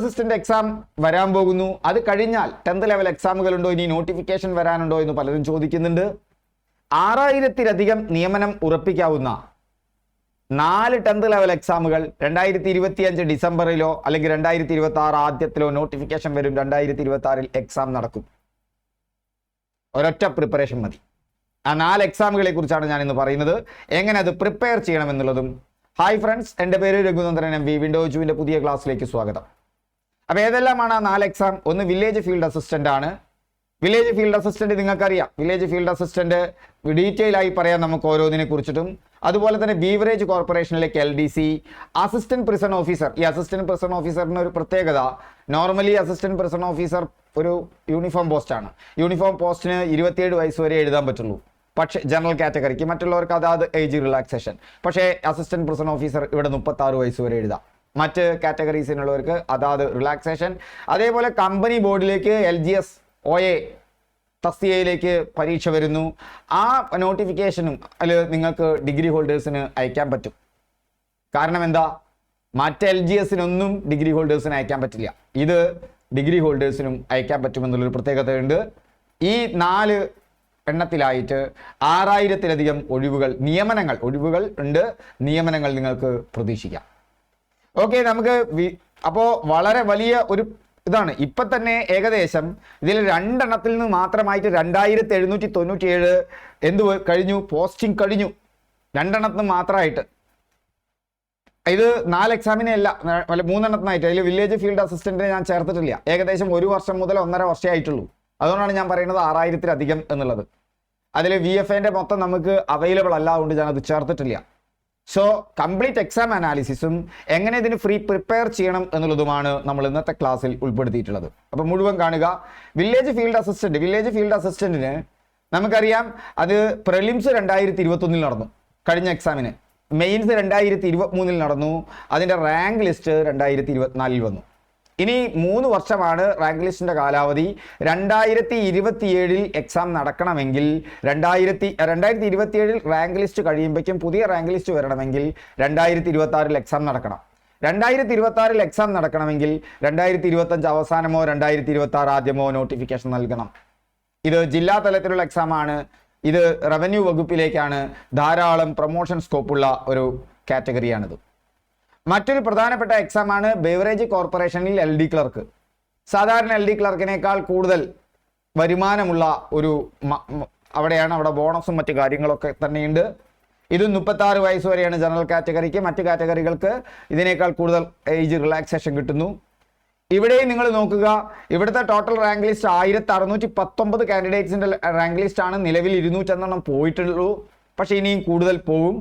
Assistant exam വരാൻ പോകുന്നു. അത് കഴിഞ്ഞാൽ 10th ലെവൽ എക്സാമുകളുണ്ടോ, ഇനി നോട്ടിഫിക്കേഷൻ വരാനുണ്ടോ എന്ന് പലരും ചോദിക്കുന്നുണ്ട്. 6000-ലധികം നിയമനം ഉറപ്പിക്കാവുന്ന 4 10th ലെവൽ എക്സാമുകൾ 2025 ഡിസംബറിലോ അല്ലെങ്കിൽ 2026 ആദ്യത്തിലോ നോട്ടിഫിക്കേഷൻ വരും. 2026 എക്സാം നടക്കും. ഒരൊറ്റ പ്രിപ്പറേഷൻ മതി. ആ 4 എക്സാമുകളെ കുറിച്ചാണ് ഞാൻ ഇന്ന് പറയുന്നത്, എങ്ങനെ അത് പ്രിപ്പയർ ചെയ്യണമെന്നുള്ളതും. ഹായ് ഫ്രണ്ട്സ്, എൻ്റെ പേര് രഘുനന്ദനൻ എം. വിൻഡോസ് 2 പുതിയ ക്ലാസ്സിലേക്ക് സ്വാഗതം. അപ്പോൾ ഏതെല്ലാമാണ് ആ 4 എക്സാം? ഒന്ന് വില്ലേജ് ഫീൽഡ് അസിസ്റ്റന്റ് ആണ്. വില്ലേജ് ഫീൽഡ് അസിസ്റ്റന്റ് നിങ്ങൾക്കറിയാം. വില്ലേജ് ഫീൽഡ് അസിസ്റ്റന്റ് ഡീറ്റെയിൽ ആയി പറയാം നമുക്ക് ഓരോന്നിനെ കുറിച്ചിട്ടും. അതുപോലെ തന്നെ ബീവറേജ് കോർപ്പറേഷനിലേക്ക് LDC, അസിസ്റ്റന്റ് പ്രിസൺ ഓഫീസർ. ഈ അസിസ്റ്റന്റ് പ്രിസൺ ഓഫീസറിന് ഒരു പ്രത്യേകത, നോർമലി അസിസ്റ്റന്റ് പ്രിസൺ ഓഫീസർ ഒരു യൂണിഫോം പോസ്റ്റാണ്. യൂണിഫോം പോസ്റ്റിന് 27 വയസ്സ് വരെ എഴുതാൻ പറ്റുള്ളൂ. പക്ഷേ ജനറൽ കാറ്റഗറിക്ക്, മറ്റുള്ളവർക്ക് അതാത് ഏജ് റിലാക്സേഷൻ. പക്ഷേ അസിസ്റ്റന്റ് പ്രിസൺ ഓഫീസർ ഇവിടെ 36 വയസ്സ് വരെ എഴുതാം. മറ്റ് കാറ്റഗറീസിനുള്ളവർക്ക് അതാത് റിലാക്സേഷൻ. അതേപോലെ കമ്പനി ബോർഡിലേക്ക് LGS OA തസ്തികയിലേക്ക് പരീക്ഷ വരുന്നു. ആ നോട്ടിഫിക്കേഷനും അതിൽ നിങ്ങൾക്ക് ഡിഗ്രി ഹോൾഡേഴ്സിന് അയക്കാൻ പറ്റും. കാരണം എന്താ, മറ്റ് LGSനൊന്നും ഡിഗ്രി ഹോൾഡേഴ്സിന് അയക്കാൻ പറ്റില്ല. ഇത് ഡിഗ്രി ഹോൾഡേഴ്സിനും അയക്കാൻ പറ്റുമെന്നുള്ളൊരു പ്രത്യേകതയുണ്ട്. ഈ 4 എണ്ണത്തിലായിട്ട് 6000-ലധികം ഒഴിവുകൾ ഉണ്ട്. നിയമനങ്ങൾ നിങ്ങൾക്ക് പ്രതീക്ഷിക്കാം. ഓക്കെ, നമുക്ക് അപ്പോൾ വളരെ വലിയ ഒരു ഇതാണ്. ഇപ്പം തന്നെ ഏകദേശം ഇതിൽ 2 എണ്ണത്തിൽ നിന്ന് മാത്രമായിട്ട് 2797 കഴിഞ്ഞു, പോസ്റ്റിംഗ് കഴിഞ്ഞു. 2 എണ്ണത്തിന് മാത്രമായിട്ട്. ഇത് 4 എക്സാമിനെ അല്ല, 3 എണ്ണത്തിനായിട്ട്. അതിൽ വില്ലേജ് ഫീൽഡ് അസിസ്റ്റന്റിനെ ഞാൻ ചേർത്തിട്ടില്ല. ഏകദേശം 1 വർഷം മുതൽ 1.5 വർഷമേ ആയിട്ടുള്ളൂ. അതുകൊണ്ടാണ് ഞാൻ പറയുന്നത് 6000-ലധികം എന്നുള്ളത്. അതിൽ VFAൻ്റെ മൊത്തം നമുക്ക് അവൈലബിൾ അല്ല, അതുകൊണ്ട് ഞാനത് ചേർത്തിട്ടില്ല. സോ കംപ്ലീറ്റ് എക്സാം അനാലിസിസും എങ്ങനെ ഇതിന് പ്രിപ്പയർ ചെയ്യണം എന്നുള്ളതുമാണ് നമ്മൾ ഇന്നത്തെ ക്ലാസ്സിൽ ഉൾപ്പെടുത്തിയിട്ടുള്ളത്. അപ്പോൾ മുഴുവൻ കാണുക. വില്ലേജ് ഫീൽഡ് അസിസ്റ്റന്റിന് നമുക്കറിയാം, അത് പ്രിലിംസ് 2021 നടന്നു. കഴിഞ്ഞ എക്സാമിന് മെയിൻസ് 2023 നടന്നു. അതിൻ്റെ റാങ്ക് ലിസ്റ്റ് 2024 വന്നു. ഇനി 3 വർഷമാണ് റാങ്ക് ലിസ്റ്റിൻ്റെ കാലാവധി. 2027 എക്സാം നടക്കണമെങ്കിൽ 2027 റാങ്ക് ലിസ്റ്റ് കഴിയുമ്പോഴേക്കും പുതിയ റാങ്ക് ലിസ്റ്റ് വരണമെങ്കിൽ 2026 എക്സാം നടക്കണം. 2026 എക്സാം നടക്കണമെങ്കിൽ 2025 അവസാനമോ 2026 ആദ്യമോ നോട്ടിഫിക്കേഷൻ നൽകണം. ഇത് ജില്ലാ തലത്തിലുള്ള എക്സാമാണ്. ഇത് റവന്യൂ വകുപ്പിലേക്കാണ്. ധാരാളം പ്രൊമോഷൻ സ്കോപ്പുള്ള ഒരു കാറ്റഗറിയാണിത്. മറ്റൊരു പ്രധാനപ്പെട്ട എക്സാമാണ് ബേവറേജ് കോർപ്പറേഷനിൽ LD ക്ലർക്ക്. സാധാരണ LD ക്ലർക്കിനേക്കാൾ കൂടുതൽ വരുമാനമുള്ള ഒരു അവിടെ ബോണസും മറ്റു കാര്യങ്ങളൊക്കെ തന്നെയുണ്ട്. ഇത് 36 വയസ്സ് വരെയാണ് ജനറൽ കാറ്റഗറിക്ക്. മറ്റ് കാറ്റഗറികൾക്ക് ഇതിനേക്കാൾ കൂടുതൽ ഏജ് റിലാക്സേഷൻ കിട്ടുന്നു. ഇവിടെ നിങ്ങൾ നോക്കുക, ഇവിടുത്തെ ടോട്ടൽ റാങ്ക് ലിസ്റ്റ് 1619 കാൻഡിഡേറ്റ്സിൻ്റെ റാങ്ക് ലിസ്റ്റാണ്. നിലവിൽ 200 പോയിട്ടുള്ളൂ. പക്ഷേ ഇനിയും കൂടുതൽ പോവും.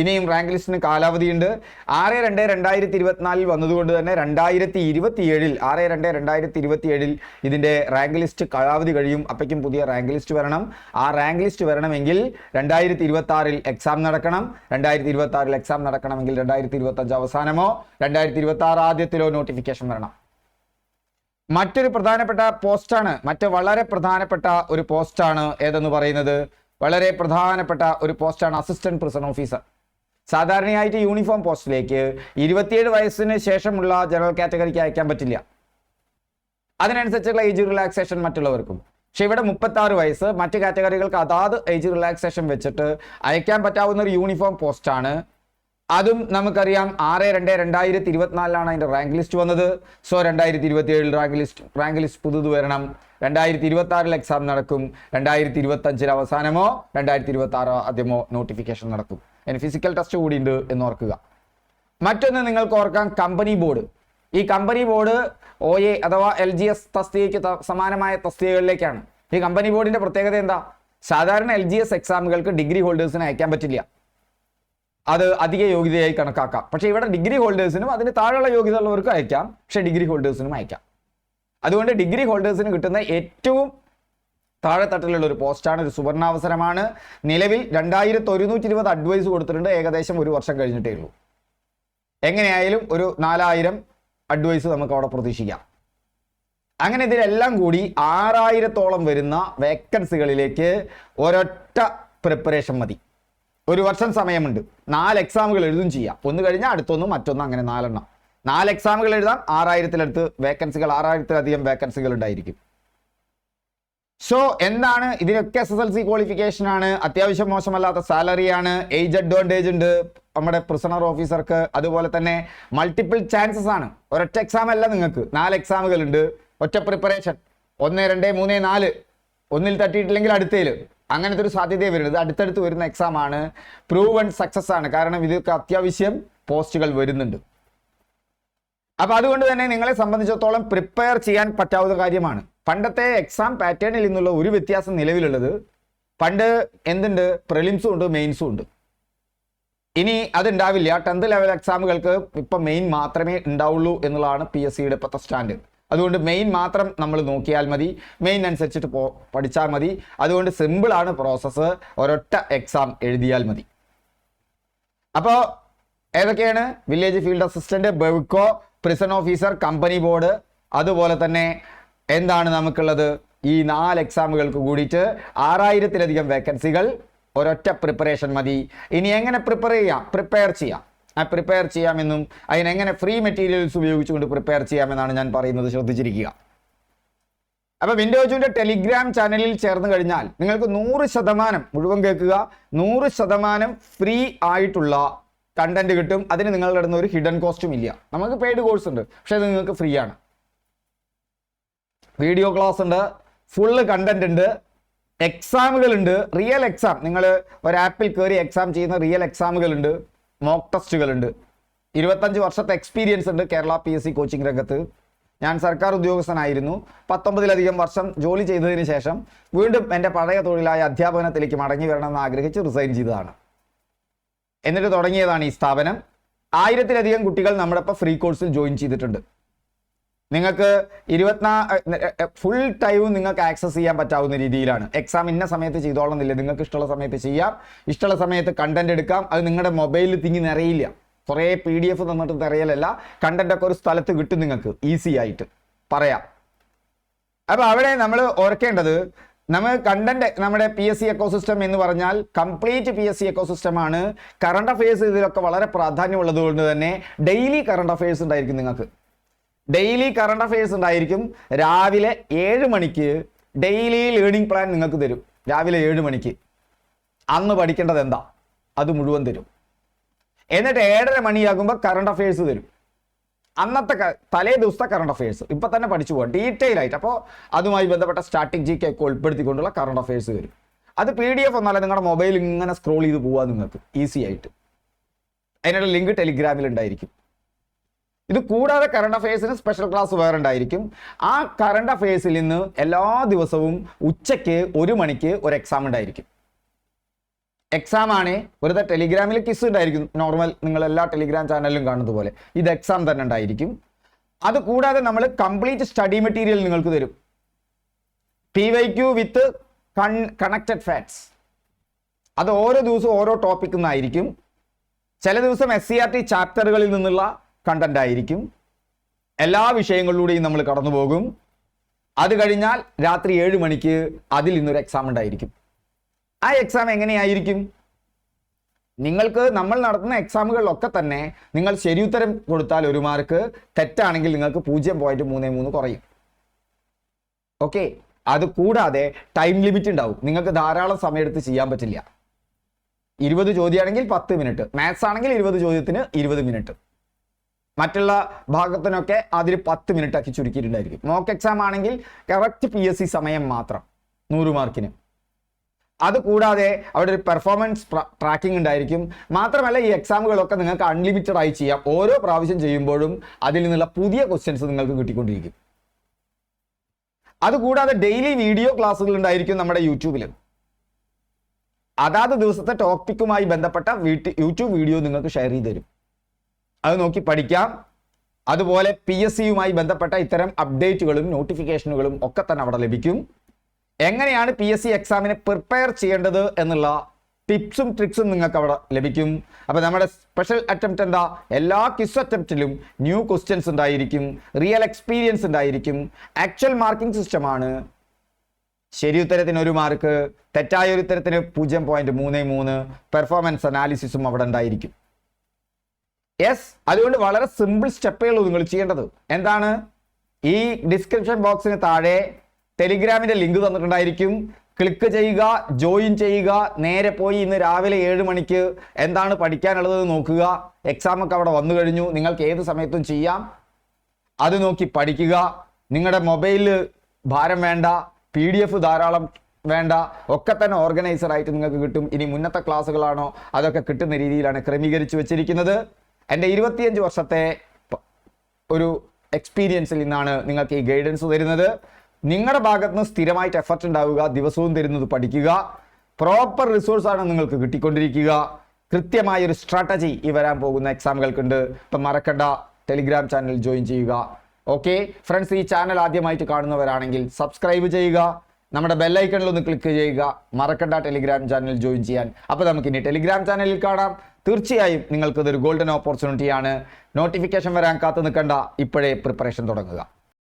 ഇനിയും റാങ്ക് ലിസ്റ്റിന് കാലാവധിയുണ്ട്. 6/2/2024 വന്നതുകൊണ്ട് തന്നെ 2027 ഇതിൻ്റെ റാങ്ക് ലിസ്റ്റ് കാലാവധി കഴിയും. അപ്പോഴേക്കും പുതിയ റാങ്ക് ലിസ്റ്റ് വരണം. ആ റാങ്ക് ലിസ്റ്റ് വരണമെങ്കിൽ 2026 എക്സാം നടക്കണം. 2026 എക്സാം നടക്കണമെങ്കിൽ 2025 അവസാനമോ 2026 ആദ്യത്തിലോ നോട്ടിഫിക്കേഷൻ വരണം. മറ്റൊരു പ്രധാനപ്പെട്ട പോസ്റ്റാണ്, വളരെ പ്രധാനപ്പെട്ട ഒരു പോസ്റ്റാണ് ഏതെന്ന് പറയുന്നത്. വളരെ പ്രധാനപ്പെട്ട ഒരു പോസ്റ്റാണ് അസിസ്റ്റന്റ് പ്രിസൺ ഓഫീസർ. സാധാരണയായിട്ട് യൂണിഫോം പോസ്റ്റിലേക്ക് 27 വയസ്സിന് ശേഷമുള്ള ജനറൽ കാറ്റഗറിക്ക് അയക്കാൻ പറ്റില്ല. അതിനനുസരിച്ചുള്ള ഏജ് റിലാക്സേഷൻ മറ്റുള്ളവർക്കും. പക്ഷെ ഇവിടെ 36 വയസ്സ്, മറ്റ് കാറ്റഗറികൾക്ക് അതാത് ഏജ് റിലാക്സേഷൻ വെച്ചിട്ട് അയക്കാൻ പറ്റാവുന്ന ഒരു യൂണിഫോം പോസ്റ്റാണ്. അതും നമുക്കറിയാം 6/2/2024 അതിൻ്റെ റാങ്ക് ലിസ്റ്റ് വന്നത്. സോ 2027 റാങ്ക് ലിസ്റ്റ് പുതുത് വരണം. 2026 എക്സാം നടക്കും. 2025 അവസാനമോ 2026 ആദ്യമോ നോട്ടിഫിക്കേഷൻ നടക്കും. അതിന് ഫിസിക്കൽ ടെസ്റ്റ് കൂടി ഉണ്ട് എന്ന് ഓർക്കുക. മറ്റൊന്ന് നിങ്ങൾക്ക് ഓർക്കാം, കമ്പനി ബോർഡ്. ഈ കമ്പനി ബോർഡ് OA അഥവാ LGS തസ്തികയ്ക്ക് സമാനമായ തസ്തികകളിലേക്കാണ്. ഈ കമ്പനി ബോർഡിൻ്റെ പ്രത്യേകത എന്താ? സാധാരണ LGS എക്സാമുകൾക്ക് ഡിഗ്രി ഹോൾഡേഴ്സിന് അയക്കാൻ പറ്റില്ല. അത് അധിക യോഗ്യതയായി കണക്കാക്കാം. പക്ഷേ ഇവിടെ ഡിഗ്രി ഹോൾഡേഴ്സിനും അതിന് താഴെയുള്ള യോഗ്യത ഉള്ളവർക്കും അയക്കാം. പക്ഷേ ഡിഗ്രി ഹോൾഡേഴ്സിനും അയക്കാം. അതുകൊണ്ട് ഡിഗ്രി ഹോൾഡേഴ്സിന് കിട്ടുന്ന ഏറ്റവും താഴെത്തട്ടിലുള്ള ഒരു പോസ്റ്റാണ്. ഒരു സുവർണാവസരമാണ്. നിലവിൽ 2120 അഡ്വൈസ് കൊടുത്തിട്ടുണ്ട്. ഏകദേശം 1 വർഷം കഴിഞ്ഞിട്ടേ ഉള്ളൂ. എങ്ങനെയായാലും ഒരു 4000 അഡ്വൈസ് നമുക്ക് അവിടെ പ്രതീക്ഷിക്കാം. അങ്ങനെ ഇതിലെല്ലാം കൂടി 6000-ഓളം വരുന്ന വേക്കൻസികളിലേക്ക് ഒരൊറ്റ പ്രിപ്പറേഷൻ മതി. 1 വർഷം സമയമുണ്ട്. 4 എക്സാമുകൾ എഴുതും ചെയ്യാം. ഒന്ന് കഴിഞ്ഞാൽ അടുത്തൊന്നും, മറ്റൊന്ന്, അങ്ങനെ 4 എണ്ണം. 4 എക്സാമുകൾ എഴുതാം, 6000-ലടുത്ത് വേക്കൻസികൾ, 6000-ലധികം വേക്കൻസികൾ ഉണ്ടായിരിക്കും. സോ എന്താണ് ഇതിനൊക്കെ SSLC ക്വാളിഫിക്കേഷൻ ആണ്, അത്യാവശ്യം മോശമല്ലാത്ത സാലറിയാണ്, ഏജ് അഡ്വാൻറ്റേജ് ഉണ്ട് നമ്മുടെ പ്രിസണർ ഓഫീസർക്ക്, അതുപോലെ തന്നെ മൾട്ടിപ്പിൾ ചാൻസസ് ആണ്. ഒരൊറ്റ എക്സാം അല്ല, നിങ്ങൾക്ക് 4 എക്സാമുകൾ ഉണ്ട്, ഒറ്റ പ്രിപ്പറേഷൻ, 1, 2, 3, 4, ഒന്നിൽ തട്ടിയിട്ടില്ലെങ്കിൽ അടുത്തതിൽ, അങ്ങനത്തെ ഒരു സാധ്യതയെ വരുന്നത്. അടുത്തടുത്ത് വരുന്ന എക്സാം ആണ്, പ്രൂവൺ സക്സസ് ആണ്, കാരണം ഇതൊക്കെ അത്യാവശ്യം പോസ്റ്റുകൾ വരുന്നുണ്ട്. അപ്പൊ അതുകൊണ്ട് തന്നെ നിങ്ങളെ സംബന്ധിച്ചിടത്തോളം പ്രിപ്പയർ ചെയ്യാൻ പറ്റാവുന്ന കാര്യമാണ്. പണ്ടത്തെ എക്സാം പാറ്റേണിൽ നിന്നുള്ള ഒരു വ്യത്യാസം നിലവിലുള്ളത്, പണ്ട് എന്തുണ്ട്, പ്രിലിംസും ഉണ്ട്, മെയിൻസും ഉണ്ട്. ഇനി അതുണ്ടാവില്ല. 10th ലെവൽ എക്സാമുകൾക്ക് ഇപ്പൊ മെയിൻ മാത്രമേ ഉണ്ടാവുള്ളൂ എന്നുള്ളതാണ് PSCയുടെ ഇപ്പോഴത്തെ സ്റ്റാൻഡ്. അതുകൊണ്ട് മെയിൻ മാത്രം നമ്മൾ നോക്കിയാൽ മതി, മെയിൻ അനുസരിച്ചിട്ട് പഠിച്ചാൽ മതി. അതുകൊണ്ട് സിമ്പിളാണ് പ്രോസസ്സ്, ഒരൊറ്റ എക്സാം എഴുതിയാൽ മതി. അപ്പോൾ ഏതൊക്കെയാണ്? Village field assistant, Bevco, prison officer, company board, അതുപോലെ തന്നെ എന്താണ് നമുക്കുള്ളത്, ഈ 4 എക്സാമുകൾക്ക് കൂടിയിട്ട് 6000-ലധികം വേക്കൻസികൾ, ഒരൊറ്റ പ്രിപ്പറേഷൻ മതി. ഇനി എങ്ങനെ പ്രിപ്പയർ ചെയ്യാമെന്നും അതിനെങ്ങനെ ഫ്രീ മെറ്റീരിയൽസ് ഉപയോഗിച്ചുകൊണ്ട് പ്രിപ്പയർ ചെയ്യാമെന്നാണ് ഞാൻ പറയുന്നത്. ശ്രദ്ധിച്ചിരിക്കുക. അപ്പോൾ വിൻഡോജുവിൻ്റെ ടെലിഗ്രാം ചാനലിൽ ചേർന്ന് കഴിഞ്ഞാൽ നിങ്ങൾക്ക് 100% മുഴുവൻ കേൾക്കുക, 100% ഫ്രീ ആയിട്ടുള്ള കണ്ടന്റ് കിട്ടും. അതിന് നിങ്ങളുടെ അടുത്ത് ഒരു ഹിഡൻ കോസ്റ്റും ഇല്ല. നമുക്ക് പെയ്ഡ് കോഴ്സ് ഉണ്ട്, പക്ഷേ അത് നിങ്ങൾക്ക് ഫ്രീ ആണ്. വീഡിയോ ക്ലാസ് ഉണ്ട്, ഫുള്ള് കണ്ടന്റ് ഉണ്ട്, എക്സാമുകളുണ്ട്, റിയൽ എക്സാം, നിങ്ങൾ ഒരു ആപ്പിൽ കയറി എക്സാം ചെയ്യുന്ന റിയൽ എക്സാമുകളുണ്ട്, മോക്ക് ടെസ്റ്റുകളുണ്ട്. 25 വർഷത്തെ എക്സ്പീരിയൻസ് ഉണ്ട് കേരള PSC കോച്ചിങ് രംഗത്ത്. ഞാൻ സർക്കാർ ഉദ്യോഗസ്ഥനായിരുന്നു. 19-ലധികം വർഷം ജോലി ചെയ്തതിന് ശേഷം വീണ്ടും എൻ്റെ പഴയ തൊഴിലായ അധ്യാപനത്തിലേക്ക് മടങ്ങി വരണമെന്ന് ആഗ്രഹിച്ച് റിസൈൻ ചെയ്തതാണ്. എന്നിട്ട് തുടങ്ങിയതാണ് ഈ സ്ഥാപനം. 1000-ലധികം കുട്ടികൾ നമ്മുടെ ഇപ്പോൾ ഫ്രീ കോഴ്സിൽ ജോയിൻ ചെയ്തിട്ടുണ്ട്. നിങ്ങൾക്ക് 24 ഫുൾ ടൈമും നിങ്ങൾക്ക് ആക്സസ് ചെയ്യാൻ പറ്റാവുന്ന രീതിയിലാണ്. എക്സാം ഇന്ന സമയത്ത് ചെയ്തോളന്നില്ല, നിങ്ങൾക്ക് ഇഷ്ടമുള്ള സമയത്ത് ചെയ്യാം, ഇഷ്ടമുള്ള സമയത്ത് കണ്ടന്റ് എടുക്കാം. അത് നിങ്ങളുടെ മൊബൈലിൽ തിങ്ങി നിറയില്ല. കുറേ PDF തന്നിട്ട് നിറയലല്ല, കണ്ടന്റ് ഒക്കെ ഒരു സ്ഥലത്ത് കിട്ടും നിങ്ങൾക്ക് ഈസി ആയിട്ട് പറയാം. അപ്പോൾ അവിടെ നമ്മൾ ഓർക്കേണ്ടത്, നമ്മൾ കണ്ടന്റ്, നമ്മുടെ PSC എക്കോസിസ്റ്റം എന്ന് പറഞ്ഞാൽ കംപ്ലീറ്റ് PSC എക്കോസിസ്റ്റം ആണ്. കറണ്ട് അഫയേഴ്സ് ഇതിലൊക്കെ വളരെ പ്രാധാന്യമുള്ളത് കൊണ്ട് തന്നെ ഡെയിലി കറണ്ട് അഫയേഴ്സ് ഉണ്ടായിരിക്കും. നിങ്ങൾക്ക് ഡെയിലി കറണ്ട് അഫയേഴ്സ് ഉണ്ടായിരിക്കും. രാവിലെ 7 മണിക്ക് ഡെയിലി ലേണിംഗ് പ്ലാൻ നിങ്ങൾക്ക് തരും. രാവിലെ 7 മണിക്ക് അന്ന് പഠിക്കേണ്ടത് എന്താ അത് മുഴുവൻ തരും. എന്നിട്ട് 7:30 മണിയാകുമ്പോൾ കറണ്ട് അഫയേഴ്സ് തരും. അന്നത്തെ തലേ ദിവസത്തെ കറണ്ട് അഫയേഴ്സ് ഇപ്പം തന്നെ പഠിച്ചു പോകാം ഡീറ്റെയിൽ ആയിട്ട്. അപ്പോൾ അതുമായി ബന്ധപ്പെട്ട സ്ട്രാറ്റജിക്ക് ഒക്കെ ഉൾപ്പെടുത്തിക്കൊണ്ടുള്ള കറണ്ട് അഫയേഴ്സ് വരും. അത് PDF ഒന്നല്ല, നിങ്ങളുടെ മൊബൈൽ ഇങ്ങനെ സ്ക്രോൾ ചെയ്ത് പോകാം നിങ്ങൾക്ക് ഈസി ആയിട്ട്. അതിനുള്ള ലിങ്ക് ടെലിഗ്രാമിൽ ഉണ്ടായിരിക്കും. ഇത് കൂടാതെ കറണ്ട് അഫയേഴ്സിന് സ്പെഷ്യൽ ക്ലാസ് വേറെ ഉണ്ടായിരിക്കും. ആ കറണ്ട് അഫയേഴ്സിൽ നിന്ന് എല്ലാ ദിവസവും ഉച്ചയ്ക്ക് 1 മണിക്ക് ഒരു എക്സാം ഉണ്ടായിരിക്കും. എക്സാം ആണ്, വെറുതെ ടെലിഗ്രാമിൽ കിസ് ഉണ്ടായിരിക്കും, നോർമൽ നിങ്ങൾ എല്ലാ ടെലിഗ്രാം ചാനലിലും കാണുന്നത് പോലെ. ഇത് എക്സാം തന്നെ ഉണ്ടായിരിക്കും. അത് കൂടാതെ നമ്മൾ കംപ്ലീറ്റ് സ്റ്റഡി മെറ്റീരിയൽ നിങ്ങൾക്ക് തരും. PYQ വിത്ത് കണക്റ്റഡ് ഫാക്ട്സ്. അത് ഓരോ ദിവസവും ഓരോ ടോപ്പിക്കിൽ നിന്നായിരിക്കും. ചില ദിവസം SCERT ചാപ്റ്ററുകളിൽ നിന്നുള്ള കണ്ടന്റ് ആയിരിക്കും. എല്ലാ വിഷയങ്ങളിലൂടെയും നമ്മൾ കടന്നു പോകും. അത് കഴിഞ്ഞാൽ രാത്രി 7 മണിക്ക് അതിൽ നിന്നൊരു എക്സാം ഉണ്ടായിരിക്കും. ആ എക്സാം എങ്ങനെയായിരിക്കും? നിങ്ങൾക്ക് നമ്മൾ നടത്തുന്ന എക്സാമുകളിലൊക്കെ തന്നെ നിങ്ങൾ ശരിയുത്തരം കൊടുത്താൽ 1 മാർക്ക്, തെറ്റാണെങ്കിൽ നിങ്ങൾക്ക് 0.33 കുറയും. ഓക്കെ. അത് കൂടാതെ ടൈം ലിമിറ്റ് ഉണ്ടാവും. നിങ്ങൾക്ക് ധാരാളം സമയമെടുത്ത് ചെയ്യാൻ പറ്റില്ല. 20 ചോദ്യമാണെങ്കിൽ 10 മിനിറ്റ്, മാത്സ് ആണെങ്കിൽ 20 ചോദ്യത്തിന് 20 മിനിറ്റ്, മറ്റുള്ള ഭാഗത്തിനൊക്കെ അതിൽ 10 മിനിറ്റ് ആക്കി ചുരുക്കിയിട്ടുണ്ടായിരിക്കും. മോക്ക് എക്സാം ആണെങ്കിൽ കറക്റ്റ് PSC സമയം മാത്രം 100 മാർക്കിന്. അത് കൂടാതെ അവിടെ ഒരു പെർഫോമൻസ് ട്രാക്കിംഗ് ഉണ്ടായിരിക്കും. മാത്രമല്ല ഈ എക്സാമുകളൊക്കെ നിങ്ങൾക്ക് അൺലിമിറ്റഡ് ആയി ചെയ്യാം. ഓരോ പ്രാവശ്യം ചെയ്യുമ്പോഴും അതിൽ നിന്നുള്ള പുതിയ ക്വസ്റ്റ്യൻസ് നിങ്ങൾക്ക് കിട്ടിക്കൊണ്ടിരിക്കും. അതുകൂടാതെ ഡെയിലി വീഡിയോ ക്ലാസ്സുകൾ ഉണ്ടായിരിക്കും നമ്മുടെ യൂട്യൂബിൽ. അതാത് ദിവസത്തെ ടോപ്പിക്കുമായി ബന്ധപ്പെട്ട യൂട്യൂബ് വീഡിയോ നിങ്ങൾക്ക് ഷെയർ ചെയ്ത് തരും. അത് നോക്കി പഠിക്കാം. അതുപോലെ PSCയുമായി ബന്ധപ്പെട്ട ഇത്തരം അപ്ഡേറ്റുകളും നോട്ടിഫിക്കേഷനുകളും ഒക്കെ തന്നെ അവിടെ ലഭിക്കും. എങ്ങനെയാണ് PSC എക്സാമിനെ പ്രിപ്പയർ ചെയ്യേണ്ടത് എന്നുള്ള ടിപ്സും ട്രിക്സും നിങ്ങൾക്ക് അവിടെ ലഭിക്കും. അപ്പോൾ നമ്മുടെ സ്പെഷ്യൽ അറ്റംപ്റ്റ് എന്താ? എല്ലാ ക്വിസ് അറ്റംപ്റ്റിലും ന്യൂ ക്വസ്റ്റ്യൻസ് ഉണ്ടായിരിക്കും, റിയൽ എക്സ്പീരിയൻസ് ഉണ്ടായിരിക്കും, ആക്ച്വൽ മാർക്കിംഗ് സിസ്റ്റമാണ്. ശരി ഉത്തരത്തിന് 1 മാർക്ക്, തെറ്റായ ഒരു ഉത്തരത്തിന് 0.33, പെർഫോമൻസ് അനാലിസിസും അവിടെ ഉണ്ടായിരിക്കും. യെസ്, അതുകൊണ്ട് വളരെ സിമ്പിൾ സ്റ്റെപ്പേ ഉള്ളൂ നിങ്ങൾ ചെയ്യേണ്ടത്. എന്താണ്? ഈ ഡിസ്ക്രിപ്ഷൻ ബോക്സിന് താഴെ ടെലിഗ്രാമിന്റെ ലിങ്ക് തന്നിട്ടുണ്ടായിരിക്കും. ക്ലിക്ക് ചെയ്യുക, ജോയിൻ ചെയ്യുക, നേരെ പോയി ഇന്ന് രാവിലെ 7 മണിക്ക് എന്താണ് പഠിക്കാനുള്ളത് നോക്കുക. എക്സാം ഒക്കെ അവിടെ വന്നു കഴിഞ്ഞു, നിങ്ങൾക്ക് ഏത് സമയത്തും ചെയ്യാം. അത് നോക്കി പഠിക്കുക. നിങ്ങളുടെ മൊബൈലിൽ ഭാരം വേണ്ട, PDF ധാരാളം വേണ്ട, ഒക്കെ തന്നെ ഓർഗനൈസർ ആയിട്ട് നിങ്ങൾക്ക് കിട്ടും. ഇനി മുന്നത്തെ ക്ലാസ്സുകളാണോ അതൊക്കെ കിട്ടുന്ന രീതിയിലാണ് ക്രമീകരിച്ച് വെച്ചിരിക്കുന്നത്. എൻ്റെ 25 വർഷത്തെ ഒരു എക്സ്പീരിയൻസിൽ നിന്നാണ് നിങ്ങൾക്ക് ഈ ഗൈഡൻസ് തരുന്നത്. നിങ്ങളുടെ ഭാഗത്ത് നിന്ന് സ്ഥിരമായിട്ട് എഫർട്ട് ഉണ്ടാവുക, ദിവസവും തരുന്നത് പഠിക്കുക. പ്രോപ്പർ റിസോഴ്സാണ് നിങ്ങൾക്ക് കിട്ടിക്കൊണ്ടിരിക്കുക. കൃത്യമായൊരു സ്ട്രാറ്റജി ഈ വരാൻ പോകുന്ന എക്സാമുകൾക്കുണ്ട്. ഇപ്പം മറക്കണ്ട, ടെലിഗ്രാം ചാനൽ ജോയിൻ ചെയ്യുക. ഓക്കെ ഫ്രണ്ട്സ്, ഈ ചാനൽ ആദ്യമായിട്ട് കാണുന്നവരാണെങ്കിൽ സബ്സ്ക്രൈബ് ചെയ്യുക, നമ്മുടെ ബെല്ലൈക്കണിൽ ഒന്ന് ക്ലിക്ക് ചെയ്യുക. മറക്കണ്ട ടെലിഗ്രാം ചാനൽ ജോയിൻ ചെയ്യാൻ. അപ്പോൾ നമുക്കിനി ടെലിഗ്രാം ചാനലിൽ കാണാം. തീർച്ചയായും നിങ്ങൾക്കിതൊരു ഗോൾഡൻ ഓപ്പർച്യൂണിറ്റിയാണ്. നോട്ടിഫിക്കേഷൻ വരാൻ കാത്തു നിൽക്കണ്ട, ഇപ്പോഴേ പ്രിപ്പറേഷൻ തുടങ്ങുക.